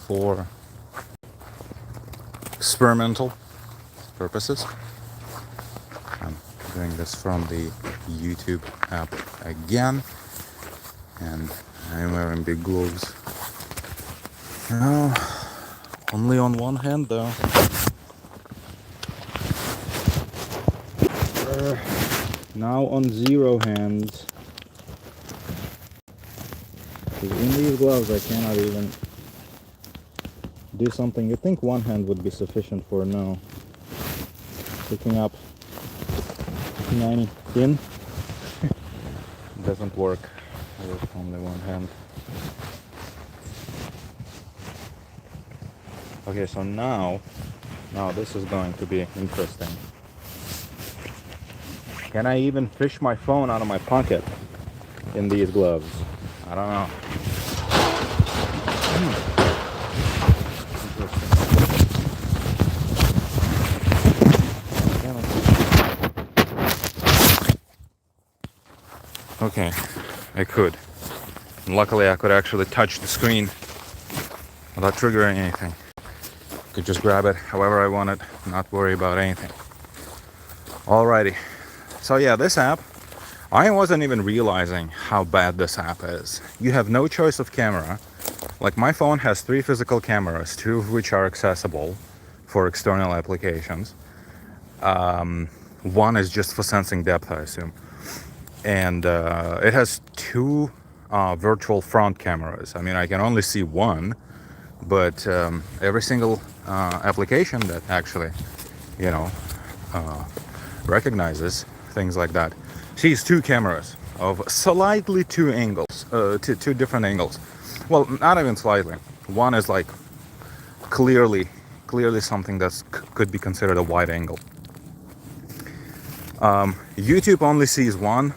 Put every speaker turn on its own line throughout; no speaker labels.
for experimental purposes. I'm doing this from the YouTube app again, and I'm wearing big gloves. Now, only on one hand though. Now on zero hands. Because in these gloves I cannot even do something. You think one hand would be sufficient for now. Picking up 90 pin doesn't work with only one hand. Okay, so now this is going to be interesting. Can I even fish my phone out of my pocket in these gloves? I don't know. Okay, I could. And luckily I could actually touch the screen without triggering anything. Could just grab it however I want it, not worry about anything. Alrighty. So yeah, this app, I wasn't even realizing how bad this app is. You have no choice of camera. Like my phone has 3 physical cameras, 2 of which are accessible for external applications. One is just for sensing depth, I assume. And it has 2 virtual front cameras. I mean, I can only see one, but every single application that actually, recognizes things like that sees 2 cameras of slightly 2 angles, 2 different angles. Well, not even slightly. One is like clearly something that could be considered a wide angle. YouTube only sees 1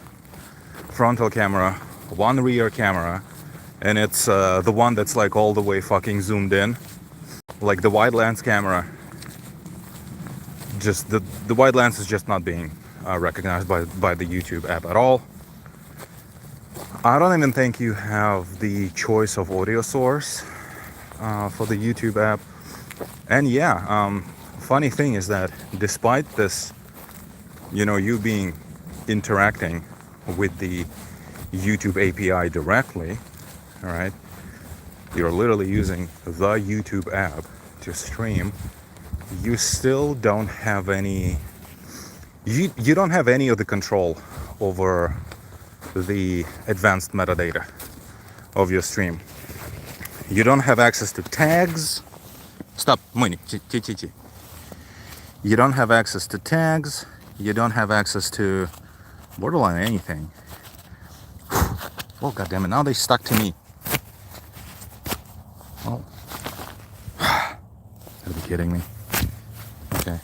frontal camera, 1 rear camera, and it's the one that's like all the way fucking zoomed in. Like the wide lens camera, just the wide lens is just not being recognized by the YouTube app at all. I don't even think you have the choice of audio source for the YouTube app. And yeah, funny thing is that despite this, you being interacting with the YouTube API directly, all right, you're literally using the YouTube app to stream, you still don't have any, you don't have any of the control over the advanced metadata of your stream. You don't have access to tags. Stop, Moni. You don't have access to tags. You don't have access to borderline anything. Oh, goddammit, now they stuck to me. Oh. Gotta be kidding me. Okay.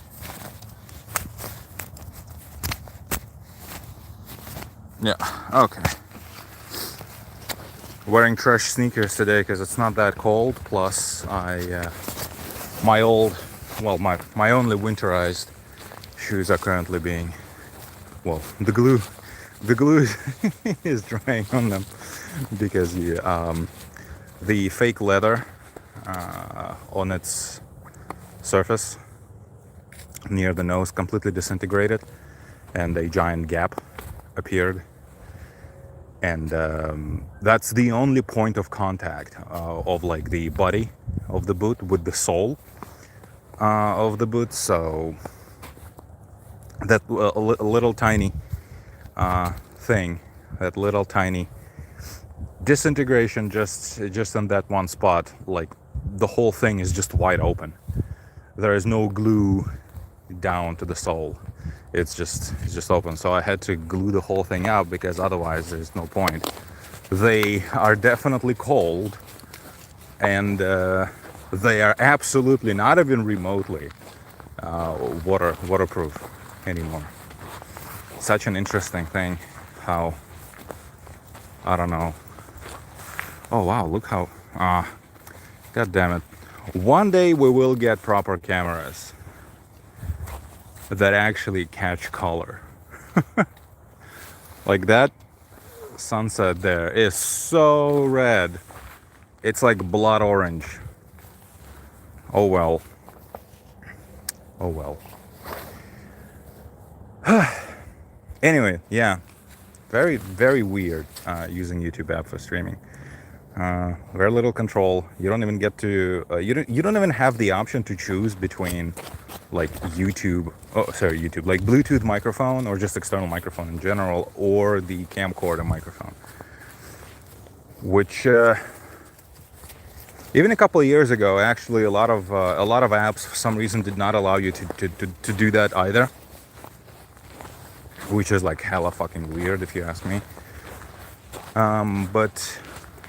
Yeah, okay. Wearing trash sneakers today because it's not that cold. Plus, my only winterized shoes are currently being, the glue is drying on them because the fake leather on its surface near the nose completely disintegrated, and a giant gap appeared. And that's the only point of contact of like the body of the boot with the sole of the boot. So that little tiny thing, that little tiny disintegration just on that one spot, like the whole thing is just wide open. There is no glue down to the sole. It's just open. So I had to glue the whole thing up because otherwise there's no point. They are definitely cold, and they are absolutely not even remotely waterproof anymore. Such an interesting thing how, I don't know. Oh wow, look how, god damn it. One day we will get proper cameras that actually catch color. Like that sunset there is so red. It's like blood orange. Oh well. Oh well. Anyway, yeah. Very, very weird using YouTube app for streaming. Very little control. You don't even get to. You don't even have the option to choose between, like YouTube. Oh, sorry, YouTube. Like Bluetooth microphone or just external microphone in general, or the camcorder microphone. Which even a couple of years ago, actually, a lot of apps for some reason did not allow you to do that either. Which is like hella fucking weird if you ask me. But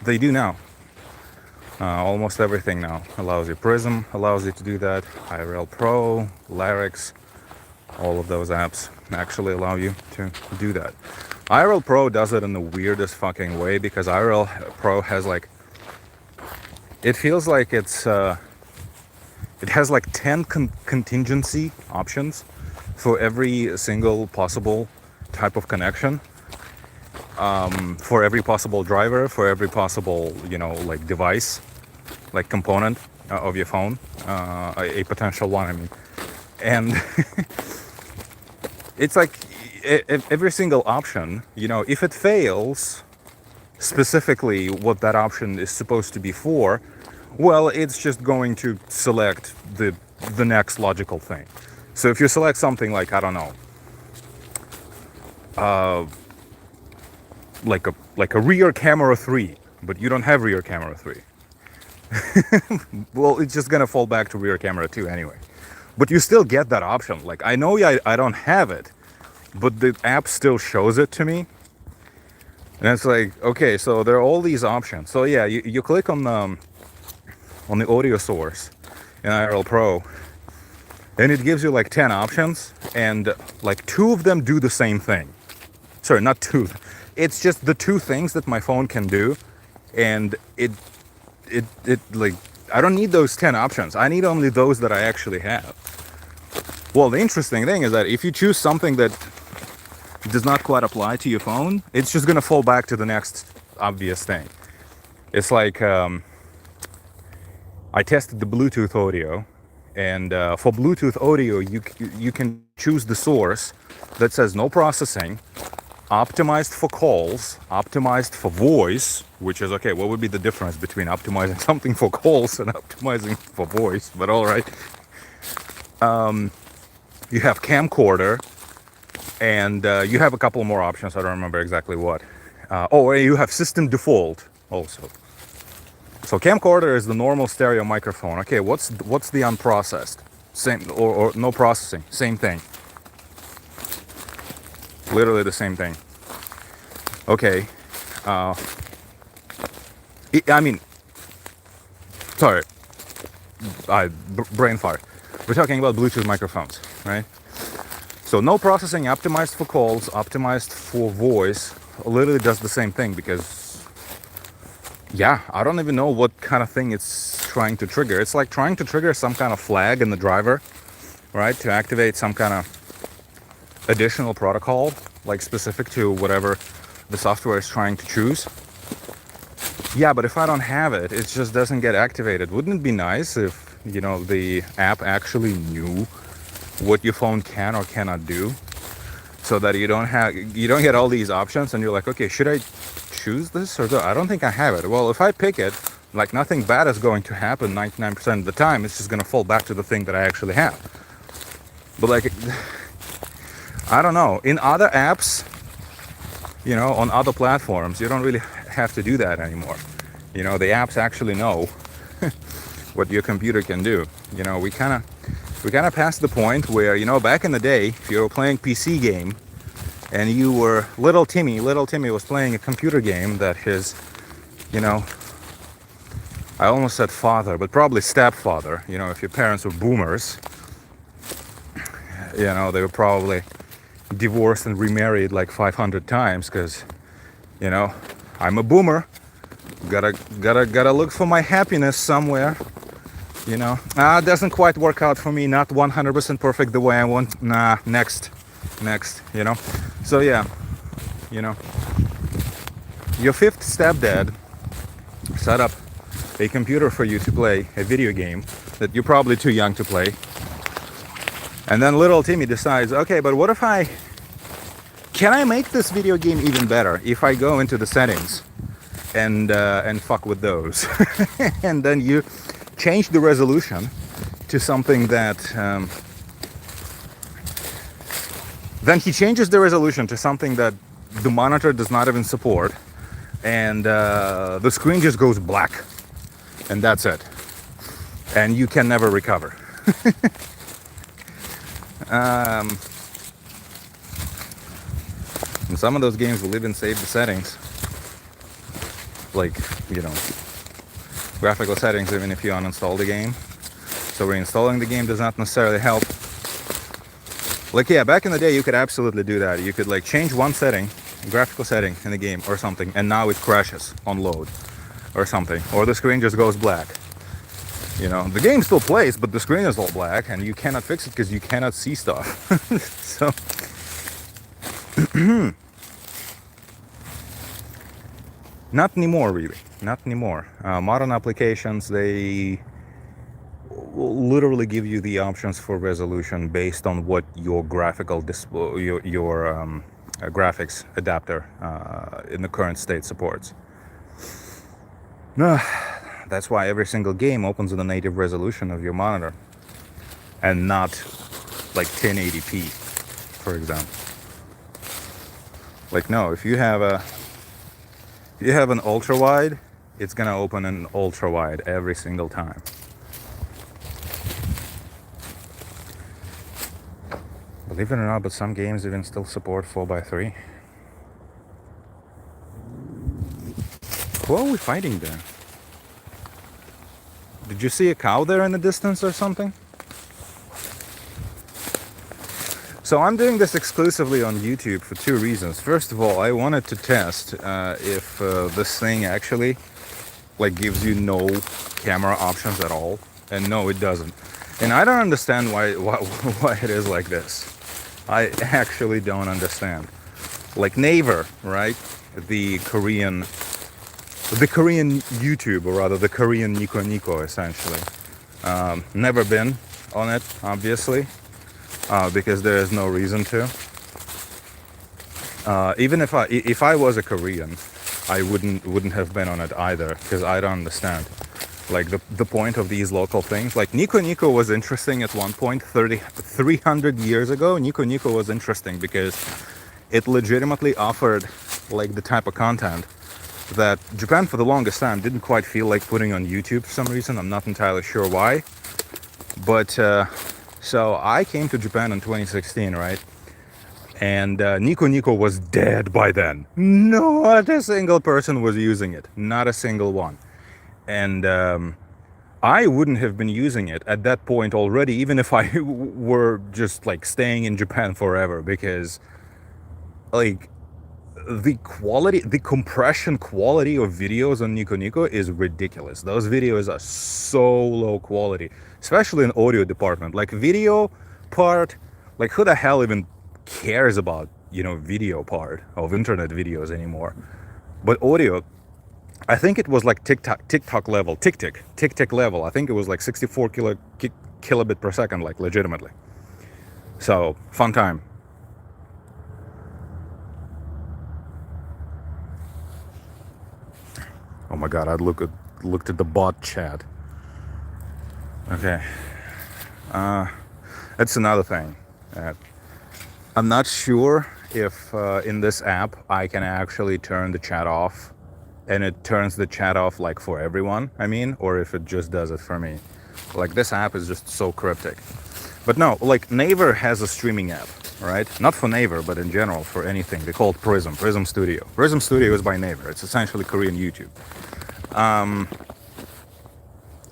they do now. Almost everything now allows you. Prism allows you to do that. IRL Pro, Larix, all of those apps actually allow you to do that. IRL Pro does it in the weirdest fucking way because IRL Pro has like, it feels like it has like 10 contingency options for every single possible type of connection. For every possible driver, for every possible, like device, like component of your phone, a potential one, I mean. And it's like every single option, if it fails specifically what that option is supposed to be for, well, it's just going to select the next logical thing. So if you select something like, I don't know, like a rear camera 3, but you don't have rear camera 3. Well, it's just gonna fall back to rear camera 2 anyway. But you still get that option. Like, I know I don't have it, but the app still shows it to me. And it's like, okay, so there are all these options. So yeah, you click on the audio source in IRL Pro, and it gives you like 10 options, and like 2 of them do the same thing. Sorry, not 2. It's just the 2 things that my phone can do, and it like, I don't need those 10 options. I need only those that I actually have. Well, the interesting thing is that if you choose something that does not quite apply to your phone, it's just gonna fall back to the next obvious thing. It's like, I tested the Bluetooth audio, and for Bluetooth audio, you can choose the source that says no processing, optimized for calls, optimized for voice, which is okay. What would be the difference between optimizing something for calls and optimizing for voice? But all right. You have camcorder, and you have a couple more options. I don't remember exactly what. You have system default also. So camcorder is the normal stereo microphone. Okay, what's the unprocessed? Same or no processing? Same thing. Literally the same thing. Okay. I mean, sorry. Brain fart. We're talking about Bluetooth microphones, right? So no processing, optimized for calls, optimized for voice, literally does the same thing because, yeah, I don't even know what kind of thing it's trying to trigger. It's like trying to trigger some kind of flag in the driver, right? To activate some kind of additional protocol, like specific to whatever the software is trying to choose. Yeah, but if I don't have it, it just doesn't get activated. Wouldn't it be nice if, the app actually knew what your phone can or cannot do, so that you don't get all these options and you're like, okay, should I choose this or I don't think I have it. Well, if I pick it, like, nothing bad is going to happen 99% of the time. It's just going to fall back to the thing that I actually have. But like, I don't know, in other apps, on other platforms, you don't really have to do that anymore. The apps actually know what your computer can do. We kind of passed the point where, back in the day, if you were playing PC game and you were little Timmy was playing a computer game that his, I almost said father, but probably stepfather, if your parents were boomers, they were probably divorced and remarried like 500 times because, I'm a boomer. Gotta look for my happiness somewhere. It doesn't quite work out for me. Not 100% perfect the way I want. Nah, next. So yeah, your fifth stepdad set up a computer for you to play a video game that you're probably too young to play. And then little Timmy decides, okay, but what if can I make this video game even better if I go into the settings and fuck with those? And then you change the resolution to something that then he changes the resolution to something that the monitor does not even support, and the screen just goes black, and that's it, and you can never recover. In some of those games will even save the settings, like, you know, graphical settings, even if you uninstall the game. So reinstalling the game does not necessarily help. Like, yeah, back in the day you could absolutely do that. You could like change one setting, graphical setting in the game or something, and now it crashes on load or something, or the screen just goes black. You know, the game still plays, but the screen is all black and you cannot fix it because you cannot see stuff. So not anymore, really. Not anymore. Modern applications, they will literally give you the options for resolution based on what your graphical your graphics adapter in the current state supports. That's why every single game opens with the native resolution of your monitor, and not like 1080p, for example. Like, no, if you have an ultra wide, it's gonna open an ultra wide every single time. Believe it or not, but some games even still support 4:3. Who are we fighting there? Did you see a cow there in the distance or something? So I'm doing this exclusively on YouTube for two reasons. First of all, I wanted to test if this thing actually like gives you no camera options at all, and no, it doesn't. And I don't understand why it is like this. I actually don't understand. Like Naver, right? The Korean YouTube, or rather the Korean Nico essentially. Never been on it, obviously, because there is no reason to. Even if I was a Korean, I wouldn't have been on it either, because I don't understand like the point of these local things. Like Nico was interesting at one point 300 years ago. Nico was interesting because it legitimately offered like the type of content that Japan for the longest time didn't quite feel like putting on YouTube for some reason. I'm not entirely sure why, but so I came to Japan in 2016, right? And Nico was dead by then. Not a single person was using it, not a single one. And I wouldn't have been using it at that point already, even if I were just like staying in Japan forever, because like the compression quality of videos on Nico is ridiculous. Those videos are so low quality, especially in audio department. Like video part, like who the hell even cares about, you know, video part of internet videos anymore? But audio, I think it was like TikTok level, tick level. I think it was like 64 kilobit per second, like legitimately. So fun time. Oh my god, I looked at the bot chat. Okay, that's another thing. I'm not sure if in this app I can actually turn the chat off, and it turns the chat off like for everyone, I mean, or if it just does it for me. Like this app is just so cryptic. But no, like Naver has a streaming app, right? Not for Naver, but in general for anything. They call it Prism Studio. Prism Studio is by Naver. It's essentially Korean YouTube.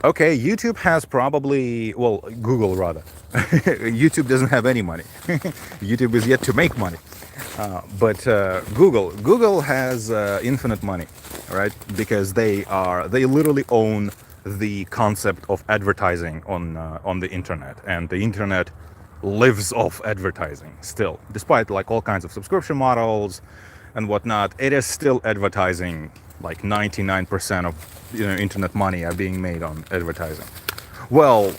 Okay, YouTube has probably, well, Google rather. YouTube doesn't have any money. YouTube is yet to make money. But Google has infinite money, right? Because they literally own the concept of advertising on the internet, and the internet lives off advertising still, despite like all kinds of subscription models and whatnot. It is still advertising. Like 99% of internet money are being made on advertising. Well,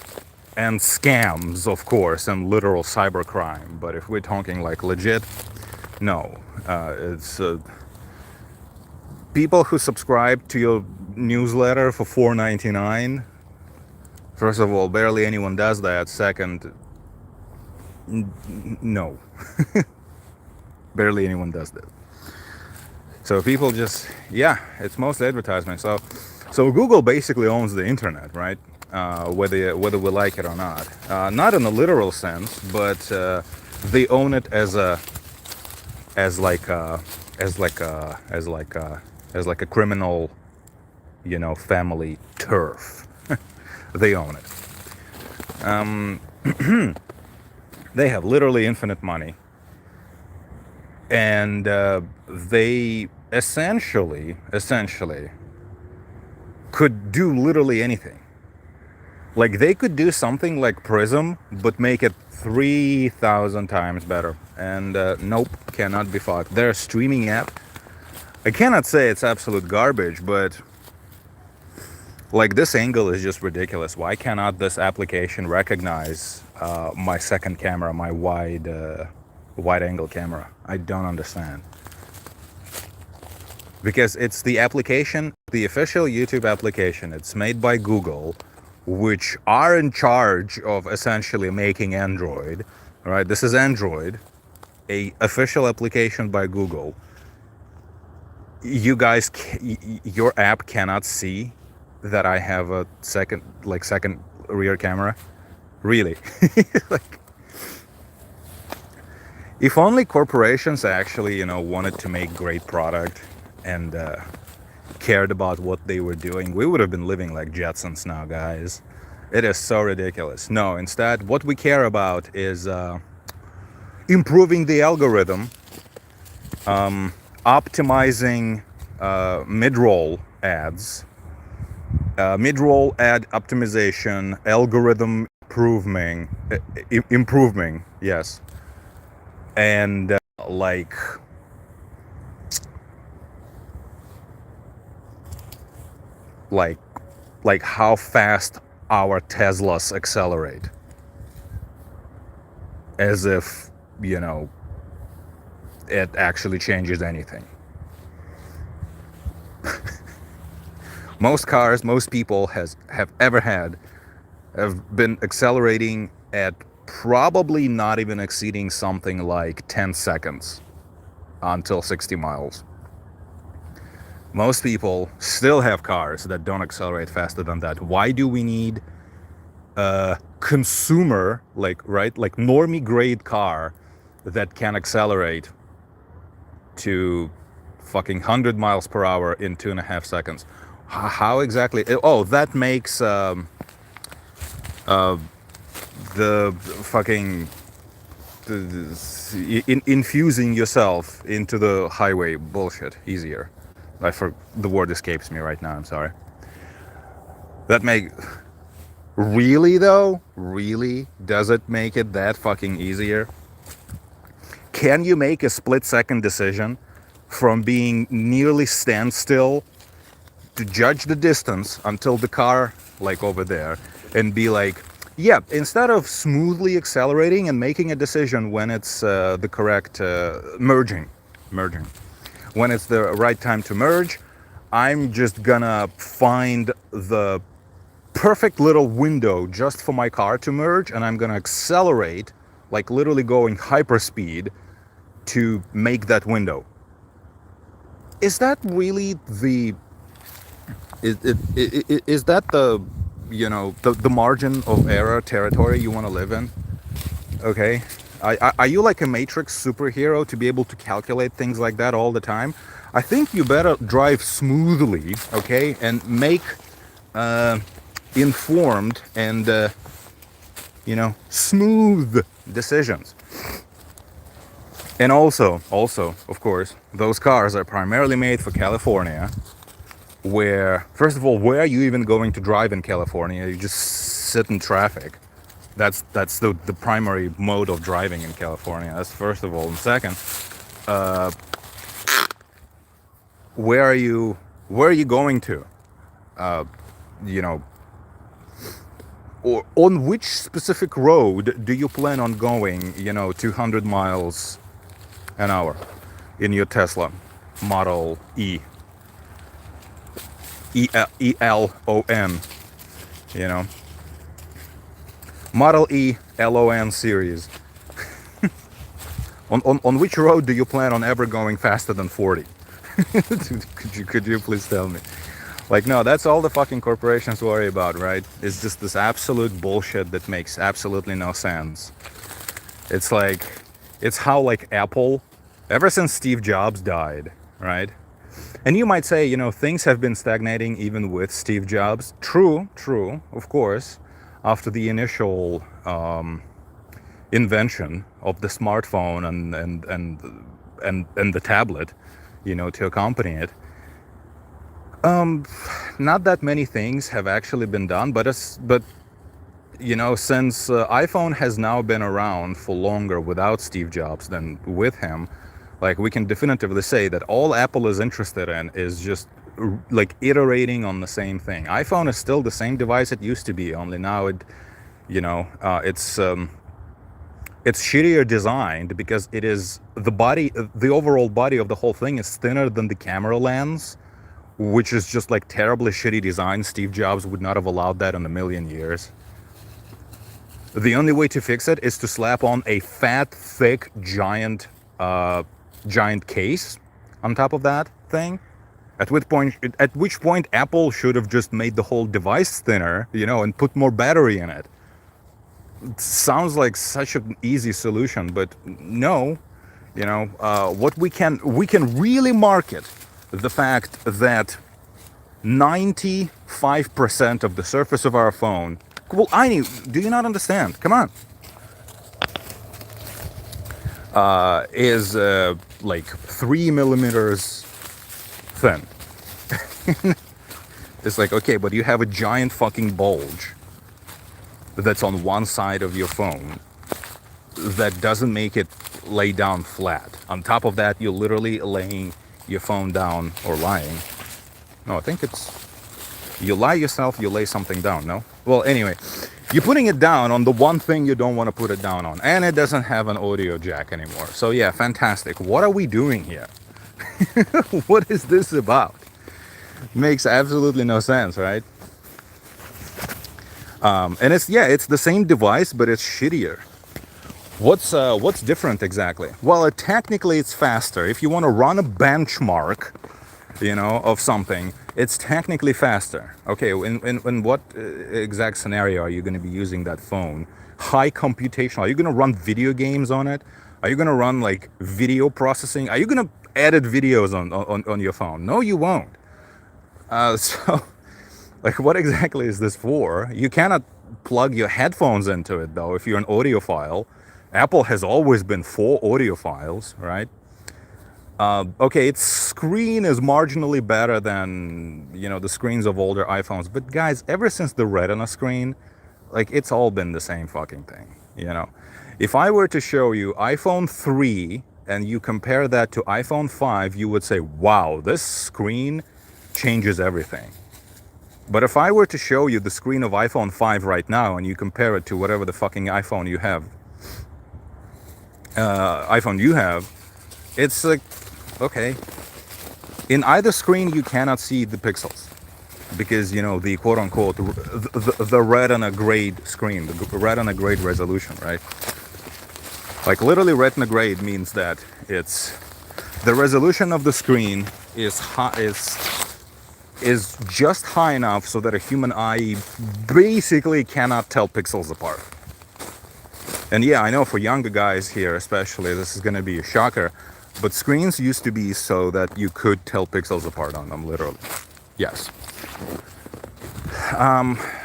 and scams, of course, and literal cybercrime. But if we're talking like legit, no. It's people who subscribe to your newsletter for $4.99. First of all, barely anyone does that. Second, no. Barely anyone does that. So people just, yeah, it's mostly advertisement. So Google basically owns the internet, right? Whether we like it or not. Not in a literal sense, but they own it as like a criminal, family turf. They own it. They have literally infinite money, and they essentially could do literally anything. Like they could do something like Prism, but make it 3,000 times better. And nope, cannot be fucked. Their streaming app, I cannot say it's absolute garbage, but like this angle is just ridiculous. Why cannot this application recognize my second camera, my wide angle camera? I don't understand. Because it's the application, the official YouTube application. It's made by Google, which are in charge of essentially making Android. All right, this is Android, a official application by Google. You guys, your app cannot see that I have a second rear camera. Really? Like, if only corporations actually, wanted to make great product and cared about what they were doing, we would have been living like Jetsons now, guys. It is so ridiculous. No, instead, what we care about is improving the algorithm, optimizing mid-roll ads, mid-roll ad optimization, algorithm improving, yes, and like how fast our Teslas accelerate, as if it actually changes anything. Most cars, most people have ever had have been accelerating at probably not even exceeding something like 10 seconds until 60 miles. Most people still have cars that don't accelerate faster than that. Why do we need a consumer, like normie grade car that can accelerate to fucking 100 miles per hour in 2.5 seconds? How exactly? Oh, that makes the fucking infusing yourself into the highway bullshit easier. The word escapes me right now. I'm sorry. Really though? Really? Does it make it that fucking easier? Can you make a split-second decision from being nearly standstill to judge the distance until the car, like over there, and be like, yeah, instead of smoothly accelerating and making a decision when it's the correct merging, when it's the right time to merge, I'm just gonna find the perfect little window just for my car to merge, and I'm gonna accelerate, like literally going hyperspeed to make that window. Is that really the is that the the margin of error territory you want to live in? Okay, are you like a Matrix superhero to be able to calculate things like that all the time? I think you better drive smoothly, okay, and make informed and smooth decisions. And also, of course, those cars are primarily made for California, where, first of all, where are you even going to drive in California? You just sit in traffic. That's the primary mode of driving in California. That's first of all. And second, where are you going to? or on which specific road do you plan on going, 200 miles an hour in your Tesla Model ELON, you know, Model ELON series. On which road do you plan on ever going faster than 40? could you please tell me? Like, no, that's all the fucking corporations worry about, right? It's just this absolute bullshit that makes absolutely no sense. It's like, it's how like Apple, ever since Steve Jobs died, right? And you might say, things have been stagnating even with Steve Jobs. True, of course. After the initial invention of the smartphone and the tablet, to accompany it, not that many things have actually been done. But since iPhone has now been around for longer without Steve Jobs than with him, like, we can definitively say that all Apple is interested in is just like iterating on the same thing. iPhone is still the same device it used to be, only now it's shittier designed because it is the overall body of the whole thing is thinner than the camera lens, which is just like terribly shitty design. Steve Jobs would not have allowed that in a million years. The only way to fix it is to slap on a fat, thick, giant case on top of that thing. At which point Apple should have just made the whole device thinner, and put more battery in it. It sounds like such an easy solution, but no. What we can really market the fact that 95% of the surface of our phone. Well, do you not understand? Come on. Is like 3 millimeters thin. It's like, okay, but you have a giant fucking bulge that's on one side of your phone that doesn't make it lay down flat. On top of that, you're literally laying your phone down, or lying. No, I think it's, you lie yourself, you lay something down, no? Well, anyway, you're putting it down on the one thing you don't want to put it down on, and it doesn't have an audio jack anymore. So yeah, fantastic. What are we doing here? What is this about? Makes absolutely no sense, right? And it's the same device, but it's shittier. What's different exactly? Well, technically it's faster. If you want to run a benchmark, of something, it's technically faster. Okay, in what exact scenario are you going to be using that phone? High computation. Are you going to run video games on it? Are you going to run like video processing? Are you going to edit videos on your phone? No, you won't. So, like, what exactly is this for? You cannot plug your headphones into it, though, if you're an audiophile. Apple has always been for audiophiles, right? Okay, its screen is marginally better than, the screens of older iPhones. But guys, ever since the Retina screen, like, it's all been the same fucking thing, If I were to show you iPhone 3 and you compare that to iPhone 5, you would say, wow, this screen changes everything. But if I were to show you the screen of iPhone 5 right now and you compare it to whatever the fucking iPhone you have, it's like, okay. In either screen, you cannot see the pixels because, the quote-unquote, the Retina grade screen, the Retina grade resolution, right? Like, literally, Retina grade means that it's the resolution of the screen is just high enough so that a human eye basically cannot tell pixels apart. And yeah, I know for younger guys here especially, this is going to be a shocker, but screens used to be so that you could tell pixels apart on them, literally. Yes.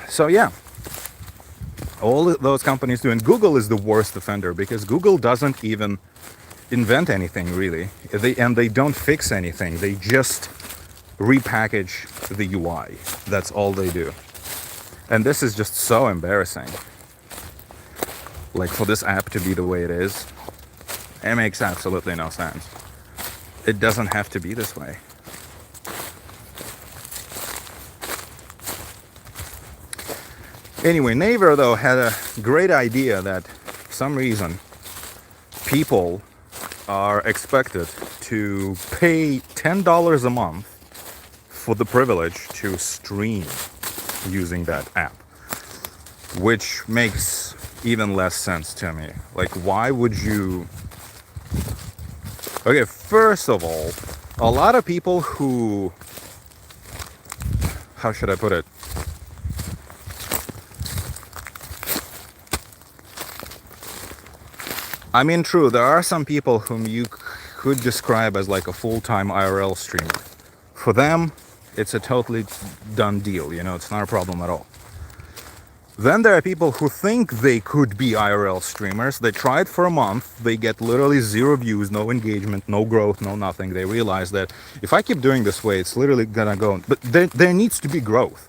So yeah, all those companies do, and Google is the worst offender because Google doesn't even invent anything really. They don't fix anything. They just repackage the UI. That's all they do. And this is just so embarrassing. Like, for this app to be the way it is, it makes absolutely no sense. It doesn't have to be this way. Anyway, Naver though had a great idea that for some reason people are expected to pay $10 a month for the privilege to stream using that app, which makes even less sense to me. Like, why would you? Okay, first of all, a lot of people who, how should I put it? I mean, true, there are some people whom you could describe as like a full-time IRL streamer. For them, it's a totally done deal, you know, it's not a problem at all. Then there are people who think they could be IRL streamers. They try it for a month, they get literally 0 views, no engagement, no growth, no nothing. They realize that if I keep doing this way, it's literally gonna go. But there needs to be growth,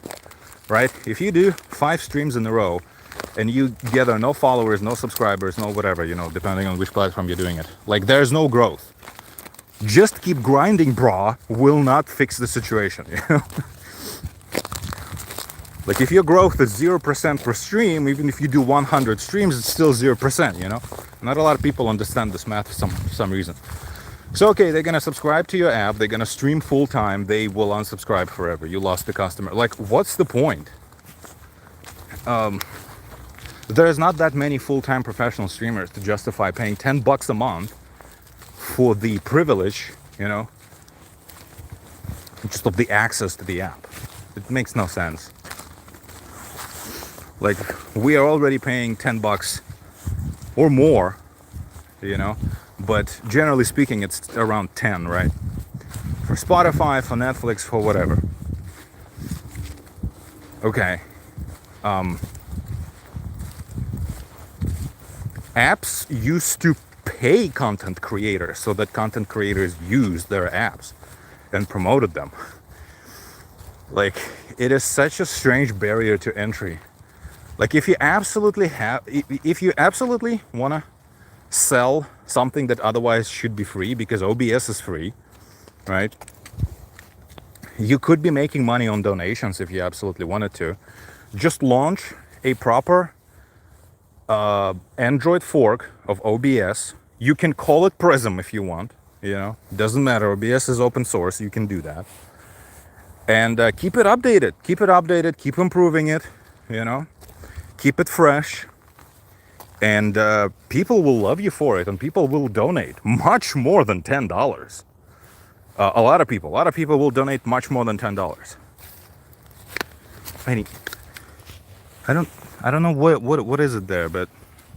right? If you do 5 streams in a row and you gather no followers, no subscribers, no whatever, you know, depending on which platform you're doing it, like there's no growth. Just keep grinding, brah, will not fix the situation, you know? Like if your growth is 0% per stream, even if you do 100 streams, it's still 0%, you know? Not a lot of people understand this math for some reason. So, okay, they're gonna subscribe to your app, they're gonna stream full time, they will unsubscribe forever. You lost the customer. Like, what's the point? There's not that many full-time professional streamers to justify paying $10 a month for the privilege, you know, just of the access to the app. It makes no sense. Like, we are already paying $10 or more, you know, but generally speaking, it's around 10, right? For Spotify, for Netflix, for whatever. Okay. Apps used to pay content creators so that content creators used their apps and promoted them. Like, it is such a strange barrier to entry. Like, if you absolutely want to sell something that otherwise should be free, because OBS is free, right? You could be making money on donations if you absolutely wanted to. Just launch a proper Android fork of OBS. You can call it Prism if you want, you know, doesn't matter. OBS is open source, you can do that. And keep it updated, keep improving it, you know, keep it fresh. And people will love you for it, and people will donate much more than $10. A lot of people will donate much more than $10. I don't know what is it there, but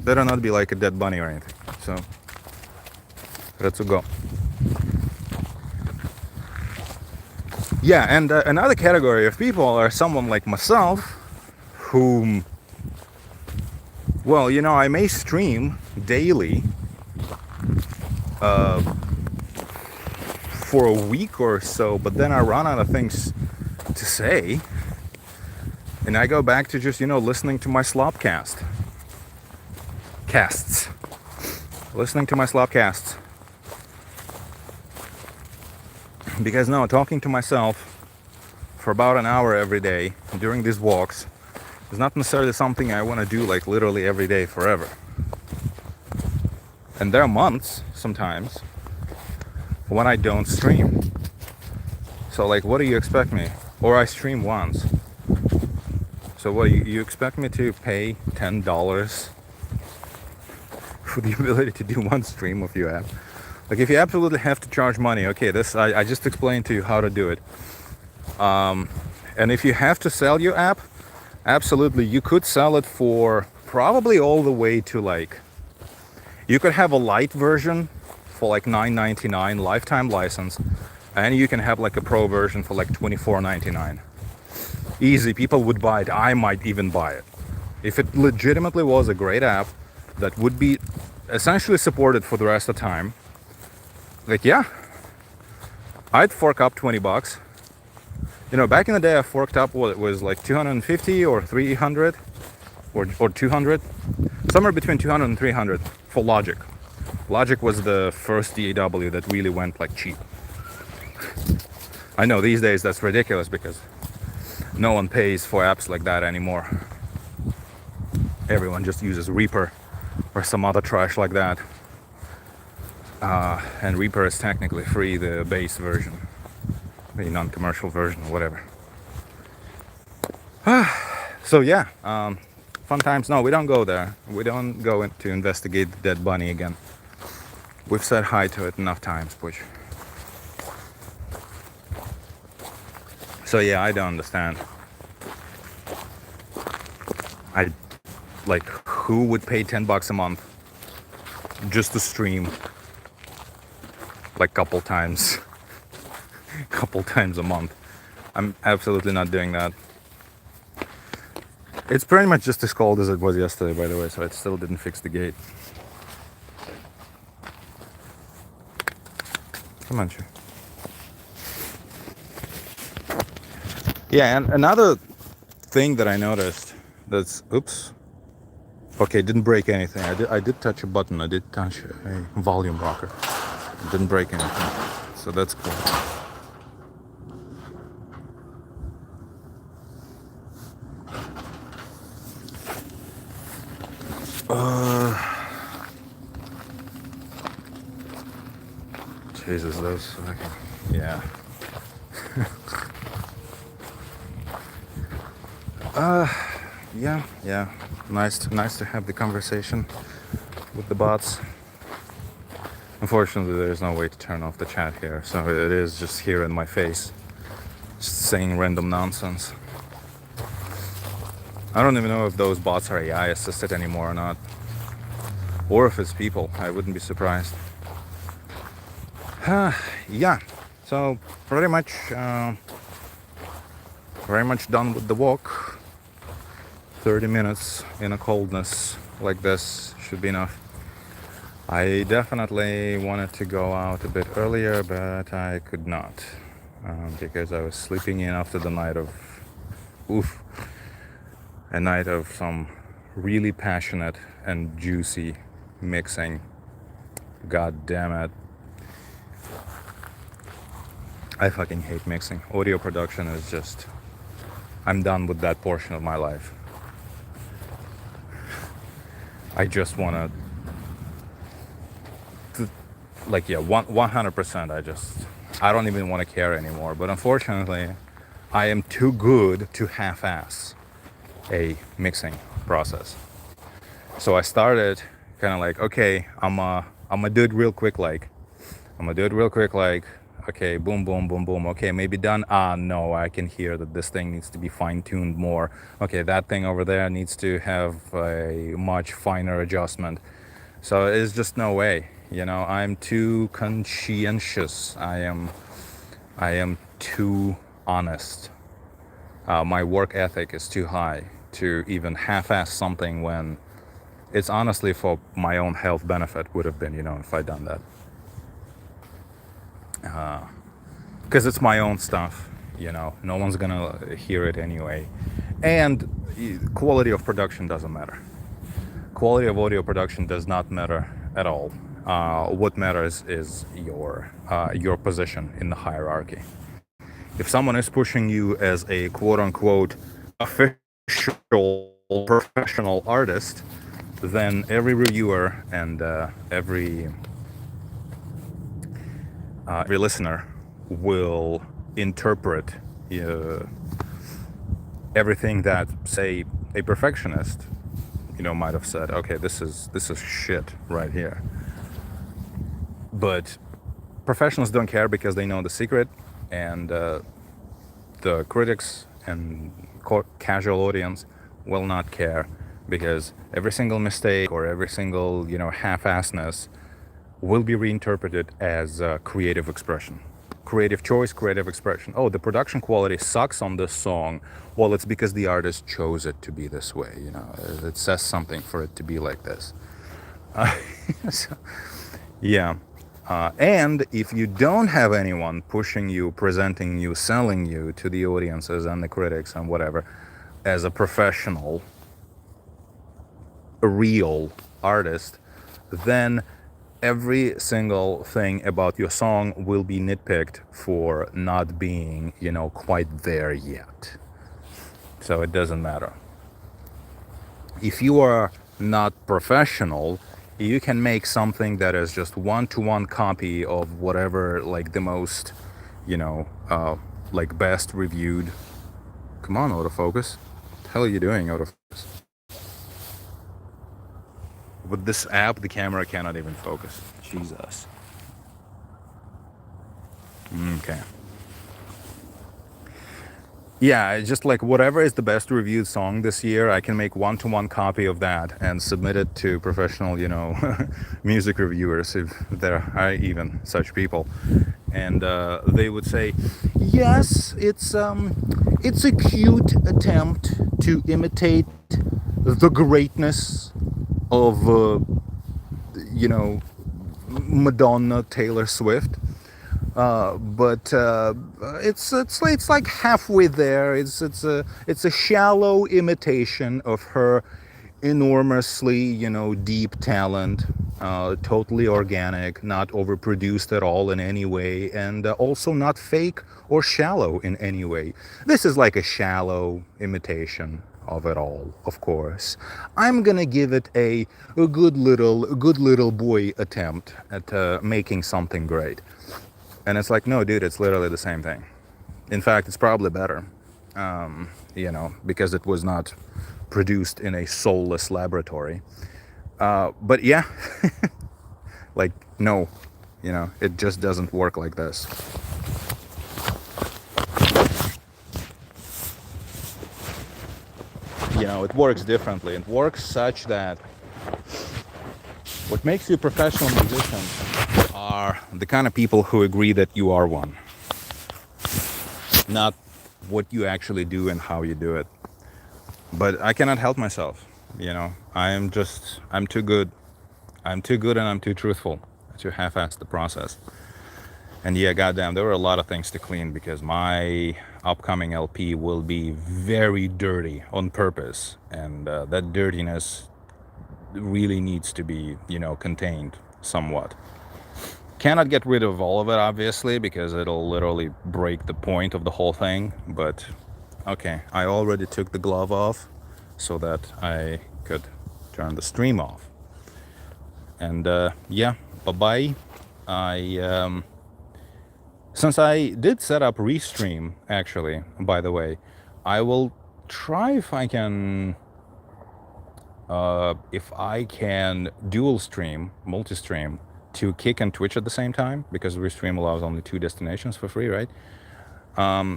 better not be like a dead bunny or anything. So let's go. Yeah, and another category of people are someone like myself, whom, well, you know, I may stream daily for a week or so, but then I run out of things to say. And I go back to just, you know, listening to my slopcasts. Listening to my slopcasts. Because no, talking to myself for about an hour every day during these walks is not necessarily something I want to do like literally every day forever. And there are months sometimes when I don't stream. So like, what do you expect me? Or I stream once. So what, you expect me to pay $10 for the ability to do one stream of your app? Like, if you absolutely have to charge money, okay, this I just explained to you how to do it. And if you have to sell your app, absolutely, you could sell it for probably all the way to like, you could have a light version for like $9.99 lifetime license, and you can have like a pro version for like $24.99. Easy, people would buy it. I might even buy it. If it legitimately was a great app that would be essentially supported for the rest of the time, like, yeah, I'd fork up $20. You know, back in the day, I forked up what it was like 250 or 300 or 200, somewhere between 200 and 300 for Logic. Logic was the first DAW that really went like cheap. I know these days that's ridiculous because no one pays for apps like that anymore. Everyone just uses Reaper or some other trash like that. And Reaper is technically free, the base version, the non-commercial version, whatever. So yeah, fun times. No, we don't go there. We don't go in to investigate the dead bunny again. We've said hi to it enough times, Push. So yeah, I don't understand. I like, who would pay $10 a month just to stream like couple times a month? I'm absolutely not doing that. It's pretty much just as cold as it was yesterday, by the way, so it still didn't fix the gate. Come on, sure. Yeah, and another thing that I noticed that's, oops, okay, didn't break anything. I did touch a button. I did touch a volume rocker. It didn't break anything, so that's cool. Jesus, those fucking, yeah. Yeah. Nice to have the conversation with the bots. Unfortunately, there's no way to turn off the chat here, so it is just here in my face, just saying random nonsense. I don't even know if those bots are AI assisted anymore or not, or if it's people. I wouldn't be surprised. Yeah, so pretty much done with the walk. 30 minutes in a coldness like this should be enough. I definitely wanted to go out a bit earlier, but I could not, because I was sleeping in after the night of, a night of some really passionate and juicy mixing. God damn it. I fucking hate mixing. Audio production is just, I'm done with that portion of my life. I just want to, like, yeah, 100%. I don't even want to care anymore. But unfortunately, I am too good to half-ass a mixing process. So I started kind of like, okay, I'm gonna do it real quick, like, okay, boom, boom, boom, boom. Okay, maybe done. No, I can hear that this thing needs to be fine-tuned more. Okay, that thing over there needs to have a much finer adjustment. So it's just no way, I'm too conscientious. I am too honest. My work ethic is too high to even half-ass something when it's honestly for my own health benefit would have been, if I'd done that. Because it's my own stuff, no one's gonna hear it anyway. And quality of production doesn't matter. Quality of audio production does not matter at all. What matters is your position in the hierarchy. If someone is pushing you as a quote-unquote official professional artist, then every reviewer and every listener will interpret everything that, say, a perfectionist, might have said. Okay, this is shit right here. But professionals don't care because they know the secret, and the critics and casual audience will not care because every single mistake or every single half-assness will be reinterpreted as creative expression, creative choice, creative expression. Oh, the production quality sucks on this song. Well, it's because the artist chose it to be this way. It says something for it to be like this. So, yeah. And if you don't have anyone pushing you, presenting you, selling you to the audiences and the critics and whatever as a professional, a real artist, then every single thing about your song will be nitpicked for not being, quite there yet. So it doesn't matter. if you are not professional, you can make something that is just one-to-one copy of whatever, like the most, you know, like best reviewed. Come on, autofocus. What the hell are you doing, autofocus? With this app, the camera cannot even focus. Jesus. Okay. Yeah, it's just like whatever is the best reviewed song this year, I can make one-to-one copy of that and submit it to professional, you know, music reviewers, if there are even such people. And they would say, yes, it's a cute attempt to imitate the greatness of, you know, Madonna, Taylor Swift. But it's like halfway there. It's a shallow imitation of her enormously, you know, deep talent, totally organic, not overproduced at all in any way, and also not fake or shallow in any way. This is like a shallow imitation of it all, of course. I'm gonna give it a good little boy attempt at making something great. And it's like, no, dude, it's literally the same thing. In fact, it's probably better, you know, because it was not produced in a soulless laboratory. But yeah, like, no, you know, it just doesn't work like this. You know, it works differently. It works such that what makes you a professional musician are the kind of people who agree that you are one, not what you actually do and how you do it. But I cannot help myself, you know. I'm too good. I'm too good and I'm too truthful to half-ass the process. And yeah, goddamn, there were a lot of things to clean because my upcoming LP will be very dirty on purpose. And that dirtiness really needs to be, you know, contained somewhat. Cannot get rid of all of it, obviously, because it'll literally break the point of the whole thing. But okay, I already took the glove off so that I could turn the stream off. And yeah, bye-bye. Since I did set up Restream, actually, by the way, I will try if I can dual stream, multi-stream, to Kick and Twitch at the same time, because Restream allows only 2 destinations for free, right?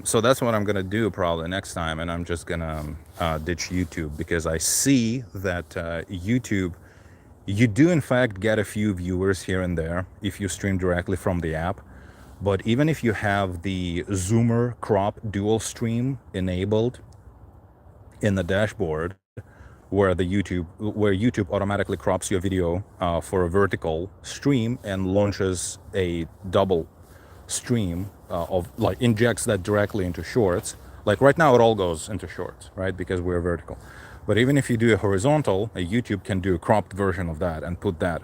So that's what I'm gonna do probably next time, and I'm just gonna ditch YouTube, because I see that YouTube, you do in fact get a few viewers here and there if you stream directly from the app. But even if you have the zoomer crop dual stream enabled in the dashboard, where YouTube automatically crops your video for a vertical stream and launches a double stream of, like, injects that directly into shorts. Like right now it all goes into shorts, right, because we're vertical. But even if you do a horizontal, a YouTube can do a cropped version of that and put that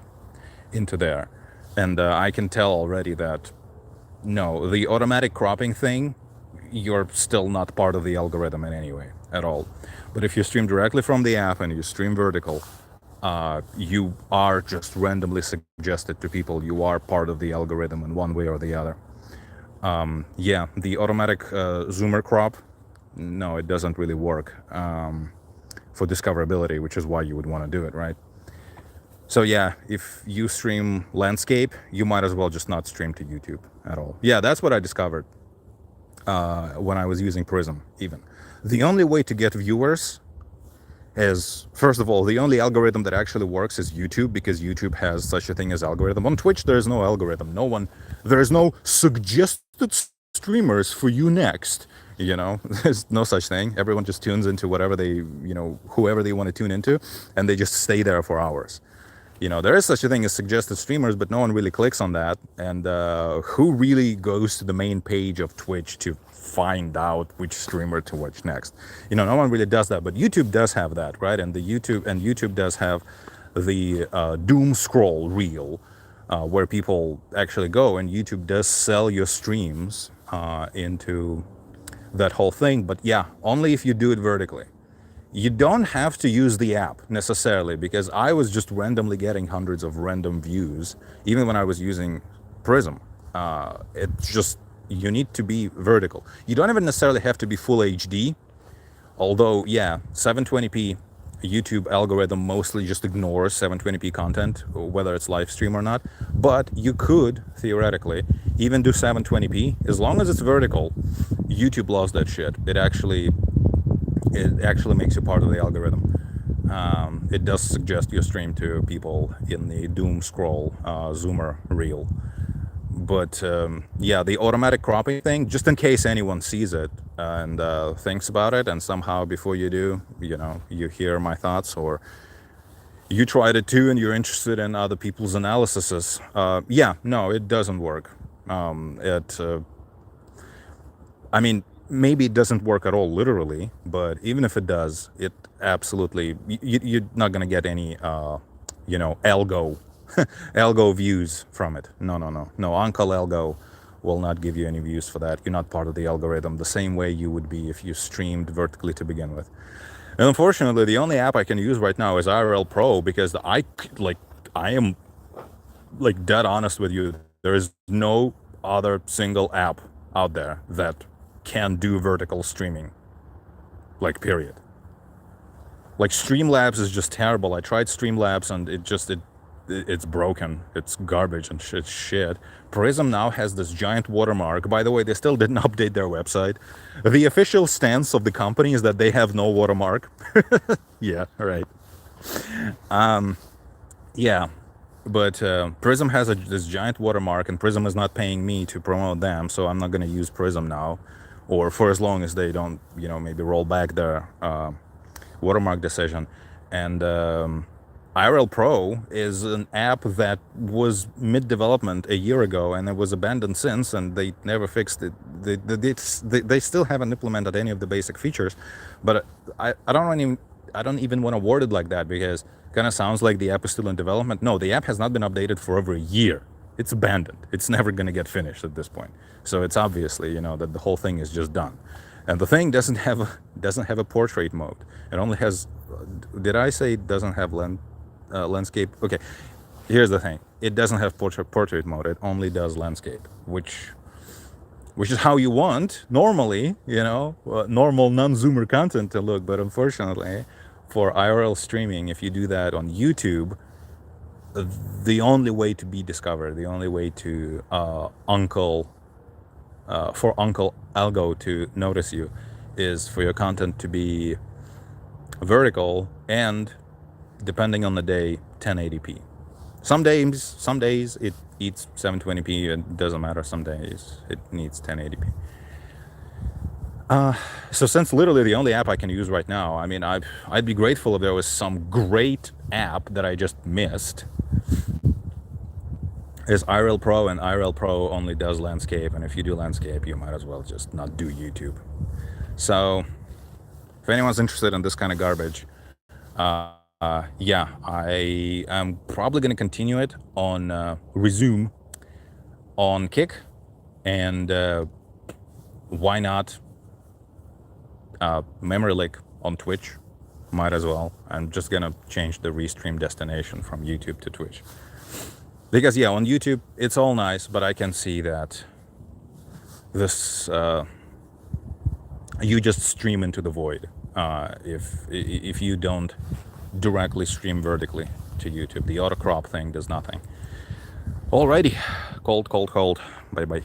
into there. And I can tell already that no, the automatic cropping thing, you're still not part of the algorithm in any way at all. But if you stream directly from the app and you stream vertical, you are just randomly suggested to people. You are part of the algorithm in one way or the other. Yeah, the automatic zoomer crop, no, it doesn't really work for discoverability, which is why you would want to do it, right? So yeah, if you stream landscape, you might as well just not stream to YouTube at all. Yeah, that's what I discovered when I was using Prism even. The only way to get viewers is, first of all, the only algorithm that actually works is YouTube, because YouTube has such a thing as algorithm. On Twitch, there is no algorithm. There is no suggested streamers for you next. You know, there's no such thing. Everyone just tunes into whatever they, you know, whoever they want to tune into, and they just stay there for hours. You know, there is such a thing as suggested streamers, but no one really clicks on that. And who really goes to the main page of Twitch to find out which streamer to watch next? You know, no one really does that. But YouTube does have that, right? And YouTube does have the doom scroll reel, where people actually go, and YouTube does sell your streams into that whole thing. But yeah, only if you do it vertically. You don't have to use the app necessarily, because I was just randomly getting hundreds of random views, even when I was using Prism. It's just, you need to be vertical. You don't even necessarily have to be full HD, although, yeah, 720p YouTube algorithm mostly just ignores 720p content, whether it's live stream or not. But you could, theoretically, even do 720p. As long as it's vertical, YouTube loves that shit. It actually makes you part of the algorithm. It does suggest your stream to people in the doom scroll zoomer reel. But yeah, the automatic cropping thing, just in case anyone sees it and thinks about it, and somehow before you do, you hear my thoughts, or you tried it too and you're interested in other people's analyses. Yeah, no, it doesn't work. I mean, maybe it doesn't work at all literally, but even if it does, it absolutely, you're not going to get any, algo, algo views from it. No, Uncle Algo will not give you any views for that. You're not part of the algorithm the same way you would be if you streamed vertically to begin with. And unfortunately, the only app I can use right now is IRL Pro, because I am like dead honest with you. There is no other single app out there that can do vertical streaming, like, period. Like, Streamlabs is just terrible. I tried Streamlabs and it's broken. It's garbage and it's shit. Prism now has this giant watermark. By the way, they still didn't update their website. The official stance of the company is that they have no watermark. Yeah, right. Yeah, but Prism has this giant watermark, and Prism is not paying me to promote them, so I'm not going to use Prism now, or for as long as they don't, maybe roll back their watermark decision. And IRL Pro is an app that was mid-development a year ago, and it was abandoned since, and they never fixed it. They still haven't implemented any of the basic features, but I don't even want to word it like that, because it kind of sounds like the app is still in development. No, the app has not been updated for over a year. It's abandoned. It's never going to get finished at this point. So it's obviously, that the whole thing is just done. And the thing doesn't have a portrait mode. It only has, did I say it doesn't have landscape? Okay, here's the thing. It doesn't have portrait mode. It only does landscape, which is how you want normally, normal non-zoomer content to look. But unfortunately, for IRL streaming, if you do that on YouTube, the only way to be discovered, the only way to for Uncle Algo to notice you, is for your content to be vertical and, depending on the day, 1080p. Some days it eats 720p. It doesn't matter. Some days it needs 1080p. So since literally the only app I can use right now, I mean, I'd be grateful if there was some great app that I just missed, is IRL Pro, and IRL Pro only does landscape, and if you do landscape, you might as well just not do YouTube. So if anyone's interested in this kind of garbage, yeah, I am probably going to continue it on Resume on Kick, and why not Memory Leak on Twitch? Might as well. I'm just gonna change the restream destination from YouTube to Twitch, because yeah, on YouTube it's all nice, but I can see that this you just stream into the void if you don't directly stream vertically to YouTube. The auto crop thing does nothing. Alrighty, cold. Bye.